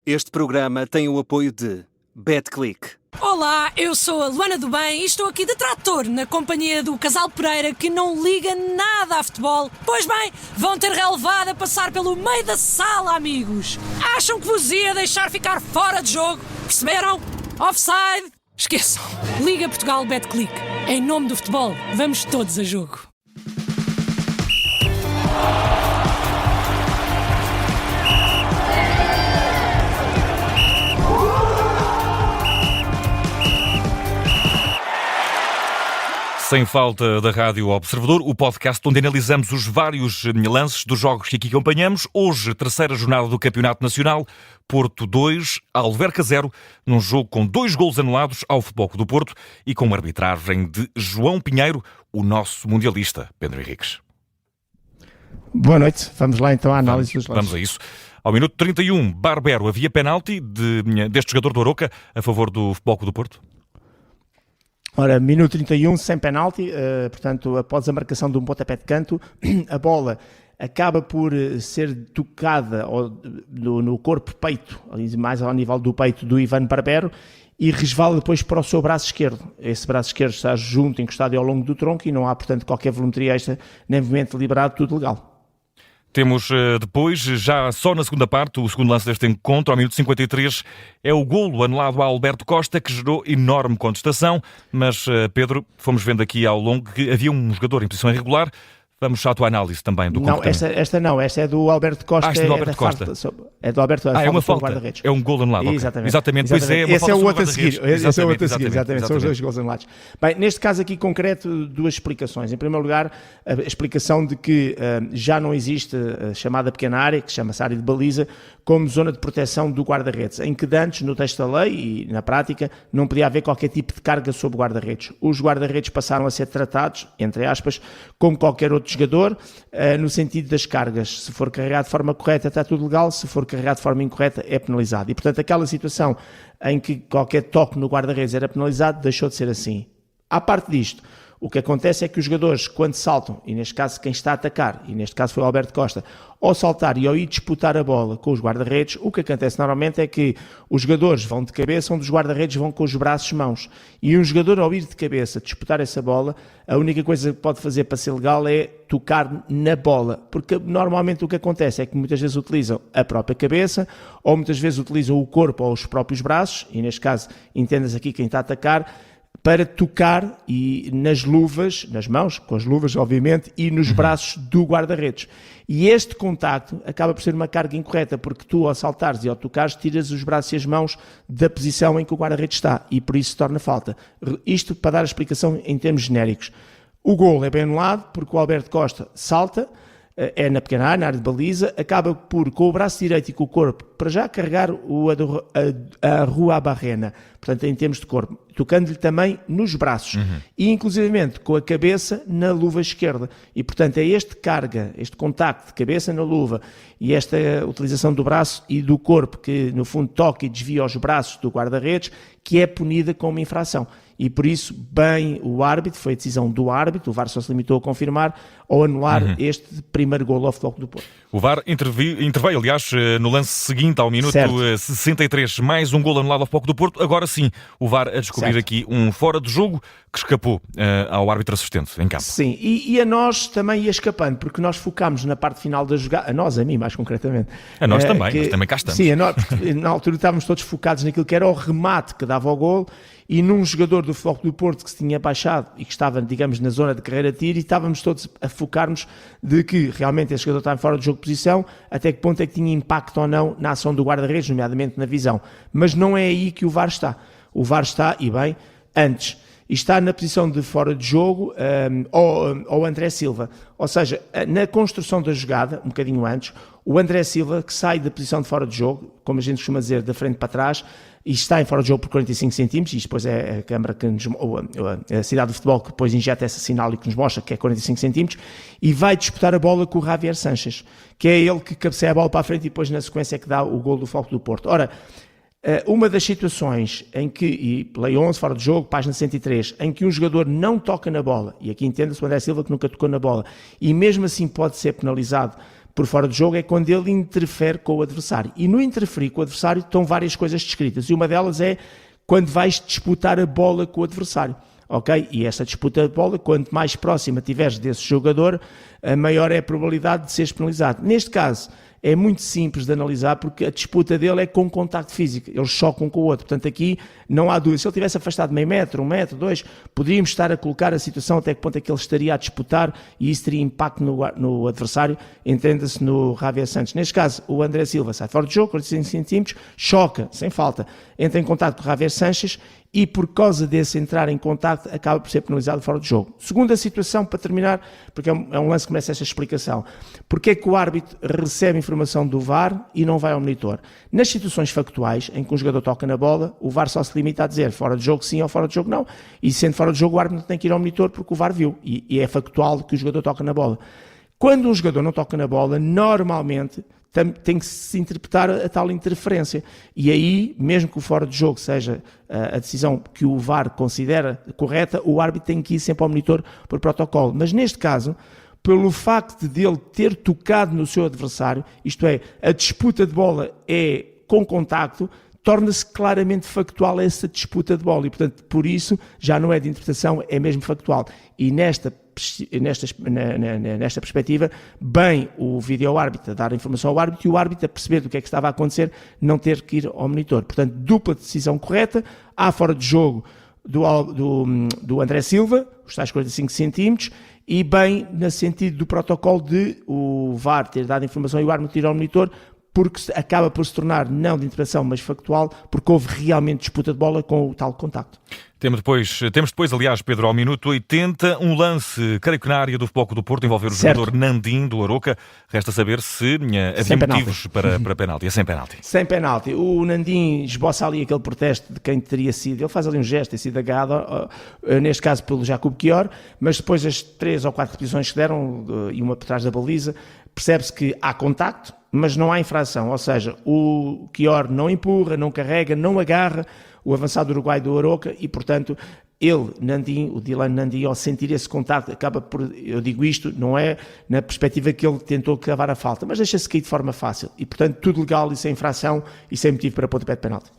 Este programa tem o apoio de BetClick. Olá, eu sou a Luana do Bem e estou aqui de trator na companhia do casal Pereira que não liga nada a futebol. Pois bem, vão ter relevado a passar pelo meio da sala, amigos. Acham que vos ia deixar ficar fora de jogo? Perceberam? Offside? Esqueçam. Liga Portugal BetClick. Em nome do futebol, vamos todos a jogo. Sem falta da Rádio Observador, o podcast onde analisamos os vários lances dos jogos que aqui acompanhamos. Hoje, terceira jornada do Campeonato Nacional, Porto 2, Alverca 0, num jogo com 2 golos anulados ao Futebol Clube do Porto e com uma arbitragem de João Pinheiro, o nosso mundialista, Pedro Henriques. Boa noite, vamos lá então à análise dos lances. Vamos a isso. Ao minuto 31, Barbero, havia penalti deste jogador do Aroca a favor do Futebol Clube do Porto? Ora, minuto 31, sem penalti, portanto, após a marcação de um pontapé de canto, a bola acaba por ser tocada no corpo-peito, mais ao nível do peito do Ivan Barbero, e resvala depois para o seu braço esquerdo. Esse braço esquerdo está junto, encostado ao longo do tronco e não há, portanto, qualquer volumetria extra, nem movimento deliberado, tudo legal. Temos depois, já só na segunda parte, o segundo lance deste encontro, ao minuto 53, é o golo anulado a Alberto Costa, que gerou enorme contestação, mas, Pedro, fomos vendo aqui ao longo que havia um jogador em posição irregular. Vamos à tua análise também do comportamento. Não, esta é do Alberto Costa. Esta é do Alberto Costa. É do Alberto Costa. É uma falta, é um golo anulado. Exatamente. Pois é, esse é o outro a seguir. Esse é o outro a seguir, exatamente. São os dois golos anulados. Bem, neste caso aqui concreto, duas explicações. Em primeiro lugar, a explicação de que já não existe a chamada pequena área, que chama-se área de baliza, como zona de proteção do guarda-redes, em que antes, no texto da lei e na prática, não podia haver qualquer tipo de carga sobre o guarda-redes. Os guarda-redes passaram a ser tratados, entre aspas, como qualquer outro jogador, no sentido das cargas. Se for carregado de forma correta está tudo legal, se for carregado de forma incorreta é penalizado. E portanto aquela situação em que qualquer toque no guarda-redes era penalizado deixou de ser assim. À parte disto, o que acontece é que os jogadores, quando saltam, e neste caso quem está a atacar, e neste caso foi o Alberto Costa, ao saltar e ao ir disputar a bola com os guarda-redes, o que acontece normalmente é que os jogadores vão de cabeça, onde os guarda-redes vão com os braços e mãos. E um jogador, ao ir de cabeça disputar essa bola, a única coisa que pode fazer para ser legal é tocar na bola. Porque normalmente o que acontece é que muitas vezes utilizam a própria cabeça, ou muitas vezes utilizam o corpo ou os próprios braços, e neste caso, entendas aqui quem está a atacar, para tocar e nas luvas, nas mãos, com as luvas obviamente, e nos braços do guarda-redes. E este contacto acaba por ser uma carga incorreta, porque tu ao saltares e ao tocares tiras os braços e as mãos da posição em que o guarda-redes está, e por isso se torna falta. Isto para dar a explicação em termos genéricos. O golo é bem anulado, porque o Alberto Costa salta, é na pequena área, na área de baliza, acaba por, com o braço direito e com o corpo, para já carregar a Rua Barrena, portanto em termos de corpo, tocando-lhe também nos braços, e inclusivamente com a cabeça na luva esquerda, e portanto é este carga, este contacto de cabeça na luva, e esta utilização do braço e do corpo, que no fundo toca e desvia os braços do guarda-redes, que é punida com uma infração. E por isso, bem o árbitro, foi a decisão do árbitro, o VAR só se limitou a confirmar, ou anular este primeiro golo ao Futebol Clube do Porto. O VAR interveio, aliás, no lance seguinte, ao minuto 63, mais um golo anulado ao Futebol Clube do Porto. Agora sim, o VAR a descobrir aqui um fora de jogo que escapou ao árbitro assistente em campo. Sim, e a nós também ia escapando, porque nós focámos na parte final da jogada, a mim mais concretamente. A nós também, mas também cá estamos. Sim, na altura estávamos todos focados naquilo que era o remate que dava o golo, e num jogador do Futebol Clube do Porto que se tinha baixado e que estava, digamos, na zona de carreira de tiro, e estávamos todos a focar-nos de que realmente esse jogador estava fora de jogo de posição, até que ponto é que tinha impacto ou não na ação do guarda-redes, nomeadamente na visão. Mas não é aí que o VAR está. O VAR está, e bem, antes. E está na posição de fora de jogo ao André Silva. Ou seja, na construção da jogada, um bocadinho antes, o André Silva, que sai da posição de fora de jogo, como a gente costuma dizer, da frente para trás, e está em fora de jogo por 45 centímetros, e isto depois é a câmara que a cidade do futebol que depois injeta esse sinal e que nos mostra que é 45 centímetros, e vai disputar a bola com o Javier Sanches, que é ele que cabeceia a bola para a frente e depois na sequência é que dá o golo do Futebol Clube do Porto. Ora, uma das situações em que, e Lei 11, fora de jogo, página 103, em que um jogador não toca na bola, e aqui entenda-se o André Silva que nunca tocou na bola, e mesmo assim pode ser penalizado por fora de jogo é quando ele interfere com o adversário. E no interferir com o adversário estão várias coisas descritas. E uma delas é quando vais disputar a bola com o adversário. Ok? E essa disputa de bola, quanto mais próxima tiveres desse jogador, maior é a probabilidade de seres penalizado. Neste caso, é muito simples de analisar porque a disputa dele é com contacto físico, eles chocam com o outro, portanto aqui não há dúvida. Se ele tivesse afastado meio metro, 1 metro, 2, poderíamos estar a colocar a situação até que ponto é que ele estaria a disputar e isso teria impacto no adversário, entenda-se no Javier Santos. Neste caso, o André Silva sai fora de jogo, 45 centímetros, choca, sem falta, entra em contacto com o Javier Sanches e por causa desse entrar em contacto acaba por ser penalizado fora de jogo. Segunda situação, para terminar, porque é um lance que merece esta explicação. Porque é que o árbitro recebe informação do VAR e não vai ao monitor? Nas situações factuais, em que um jogador toca na bola, o VAR só se limita a dizer fora de jogo sim ou fora de jogo não. E sendo fora de jogo, o árbitro não tem que ir ao monitor porque o VAR viu. E é factual que o jogador toca na bola. Quando um jogador não toca na bola, normalmente tem que se interpretar a tal interferência. E aí, mesmo que o fora de jogo seja a decisão que o VAR considera correta, o árbitro tem que ir sempre ao monitor por protocolo. Mas neste caso, pelo facto de ele ter tocado no seu adversário, isto é, a disputa de bola é com contacto, torna-se claramente factual essa disputa de bola e, portanto, por isso já não é de interpretação, é mesmo factual. E nesta perspectiva, bem o vídeo-árbitro a dar informação ao árbitro e o árbitro a perceber do que é que estava a acontecer, não ter que ir ao monitor. Portanto, dupla decisão correta, há fora de jogo do André Silva, os tais 45 centímetros, e bem no sentido do protocolo de o VAR ter dado informação e o árbitro ir ao monitor, porque acaba por se tornar não de interpretação, mas factual, porque houve realmente disputa de bola com o tal contacto. Temos depois, aliás, Pedro, ao minuto 80, um lance, creio que na área do Futebol Clube do Porto, envolver o jogador Nandim, do Aroca. Resta saber se havia motivos para penalti. É sem penalti. Sem penalti. O Nandim esboça ali aquele protesto de quem teria sido. Ele faz ali um gesto, tem sido agarrado, neste caso pelo Jakub Kior, mas depois as 3 ou 4 repetições que deram, e uma por trás da baliza, percebe-se que há contacto, mas não há infração. Ou seja, o Kior não empurra, não carrega, não agarra o avançado uruguai do Aroca e, portanto, ele, Nandim, o Dylan Nandim, ao sentir esse contacto, acaba por, eu digo isto, não é na perspectiva que ele tentou cavar a falta, mas deixa-se cair de forma fácil. E, portanto, tudo legal e sem infração e sem motivo para pontapé de penalti.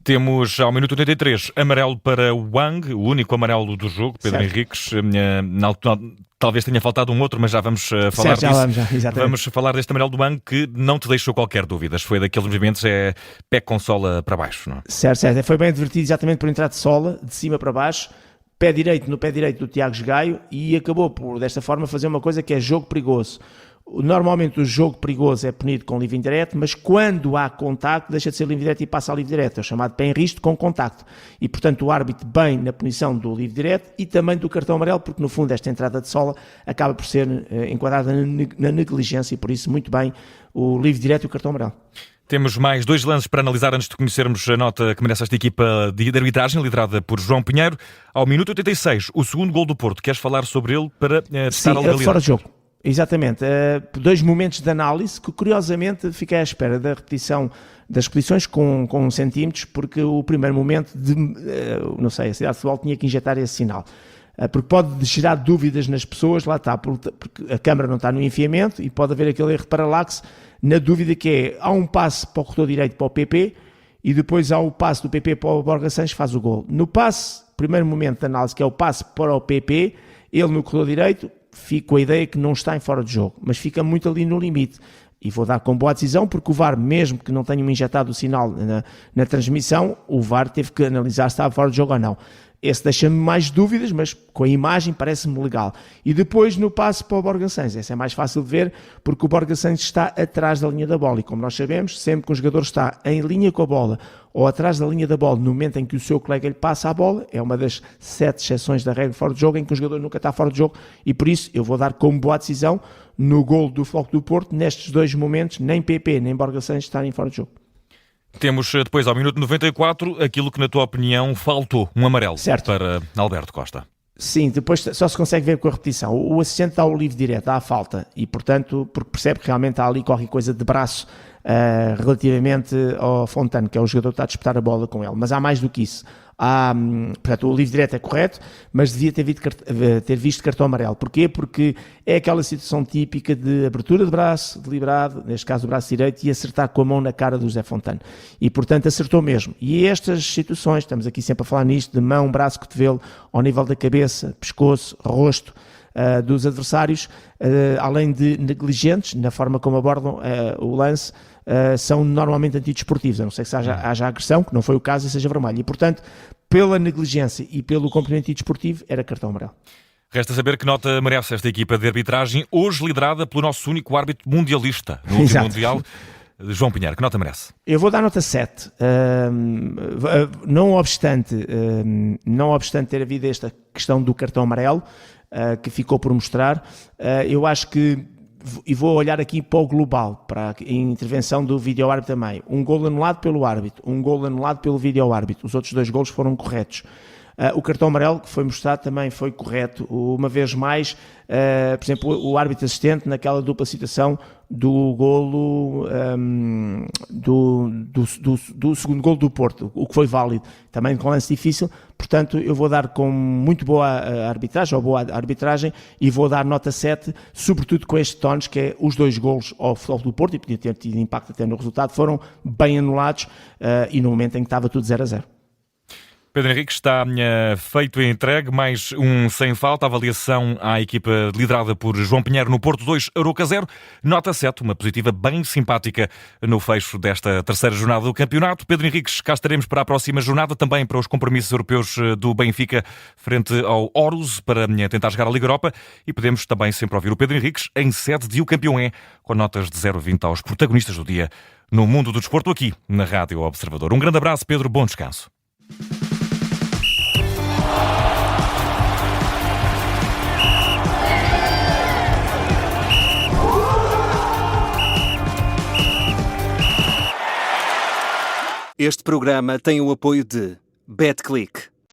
Temos, ao minuto 83, amarelo para o Wang, o único amarelo do jogo, Pedro certo. Henriques. Talvez tenha faltado um outro, mas já vamos falar disso. Vamos falar deste amarelo do Wang que não te deixou qualquer dúvida. Foi daqueles movimentos, pé com sola para baixo, não é? Certo. Foi bem advertido exatamente por entrar de sola, de cima para baixo, no pé direito do Tiago Gaio, e acabou por, desta forma, fazer uma coisa que é jogo perigoso. Normalmente o jogo perigoso é punido com livre indireto, mas quando há contacto deixa de ser livre direto e passa a livre direto, é o chamado pé em risco com contacto. E portanto o árbitro bem na punição do livre direto e também do cartão amarelo, porque no fundo esta entrada de sola acaba por ser enquadrada na negligência e por isso muito bem o livre direto e o cartão amarelo. Temos mais 2 lances para analisar antes de conhecermos a nota que merece esta equipa de arbitragem, liderada por João Pinheiro. Ao minuto 86, o segundo gol do Porto. Queres falar sobre ele para testar a legalidade? Fora de jogo. Exatamente. 2 momentos de análise que, curiosamente, fiquei à espera da repetição das repetições com centímetros, porque o primeiro momento, não sei, a cidade de futebol tinha que injetar esse sinal. Porque pode gerar dúvidas nas pessoas, lá está, porque a câmara não está no enfiamento e pode haver aquele erro de paralaxe na dúvida que é, há um passe para o corredor direito para o PP e depois há o passe do PP para o Borja Sanches, faz o gol. No passe, primeiro momento de análise, que é o passe para o PP, ele no corredor direito, fico com a ideia que não está em fora de jogo, mas fica muito ali no limite. E vou dar com boa decisão, porque o VAR, mesmo que não tenham injetado o sinal na transmissão, o VAR teve que analisar se estava fora de jogo ou não. Esse deixa-me mais dúvidas, mas com a imagem parece-me legal. E depois no passe para o Borja Sanches. Esse é mais fácil de ver, porque o Borja Sanches está atrás da linha da bola. E como nós sabemos, sempre que um jogador está em linha com a bola ou atrás da linha da bola, no momento em que o seu colega lhe passa a bola, é uma das 7 exceções da regra fora de jogo, em que o jogador nunca está fora de jogo. E por isso eu vou dar como boa decisão no golo do Futebol Clube do Porto, nestes 2 momentos, nem PP nem Borja Sanches estarem fora de jogo. Temos depois, ao minuto 94, aquilo que, na tua opinião, faltou, um amarelo certo. Para Alberto Costa. Sim, depois só se consegue ver com a repetição. O assistente dá o livre direto, dá a falta, e portanto, porque percebe que realmente há ali qualquer coisa de braço relativamente ao Fontano, que é o jogador que está a disputar a bola com ele. Mas há mais do que isso. Portanto, o livre direto é correto, mas devia ter visto cartão amarelo. Porquê? Porque é aquela situação típica de abertura de braço, deliberado, neste caso o braço direito, e acertar com a mão na cara do José Fontano. E, portanto, acertou mesmo. E estas situações, estamos aqui sempre a falar nisto, de mão, braço, cotovelo, ao nível da cabeça, pescoço, rosto, dos adversários, além de negligentes na forma como abordam o lance, são normalmente antidesportivos, a não ser que haja agressão, que não foi o caso, e seja vermelho. E, portanto, pela negligência e pelo cumprimento antidesportivo, era cartão amarelo. Resta saber que nota merece esta equipa de arbitragem, hoje liderada pelo nosso único árbitro mundialista no último Mundial, João Pinheiro. Que nota merece? Eu vou dar nota 7. Não obstante ter havido esta questão do cartão amarelo, que ficou por mostrar, eu acho que, e vou olhar aqui para o global, para a intervenção do vídeo-árbitro também. Um golo anulado pelo árbitro, um golo anulado pelo vídeo-árbitro. Os outros 2 golos foram corretos. O cartão amarelo que foi mostrado também foi correto. Uma vez mais, por exemplo, o árbitro assistente naquela dupla situação do golo do segundo golo do Porto, o que foi válido, também com lance difícil. Portanto, eu vou dar com muito boa arbitragem, ou boa arbitragem, e vou dar nota 7, sobretudo com estes tonos, que é os 2 golos ao futebol do Porto, e podia ter tido impacto até no resultado, foram bem anulados, e no momento em que estava tudo 0-0. Pedro Henrique, está feito e entregue, mais um sem falta, avaliação à equipa liderada por João Pinheiro no Porto 2, Arouca 0, nota 7, uma positiva bem simpática no fecho desta terceira jornada do campeonato. Pedro Henrique, cá estaremos para a próxima jornada, também para os compromissos europeus do Benfica frente ao Horus, para tentar chegar à Liga Europa, e podemos também sempre ouvir o Pedro Henrique em sede de O Campeão é, com notas de 0 a 20 aos protagonistas do dia no mundo do desporto, aqui na Rádio Observador. Um grande abraço, Pedro, bom descanso. Este programa tem o apoio de BetClick.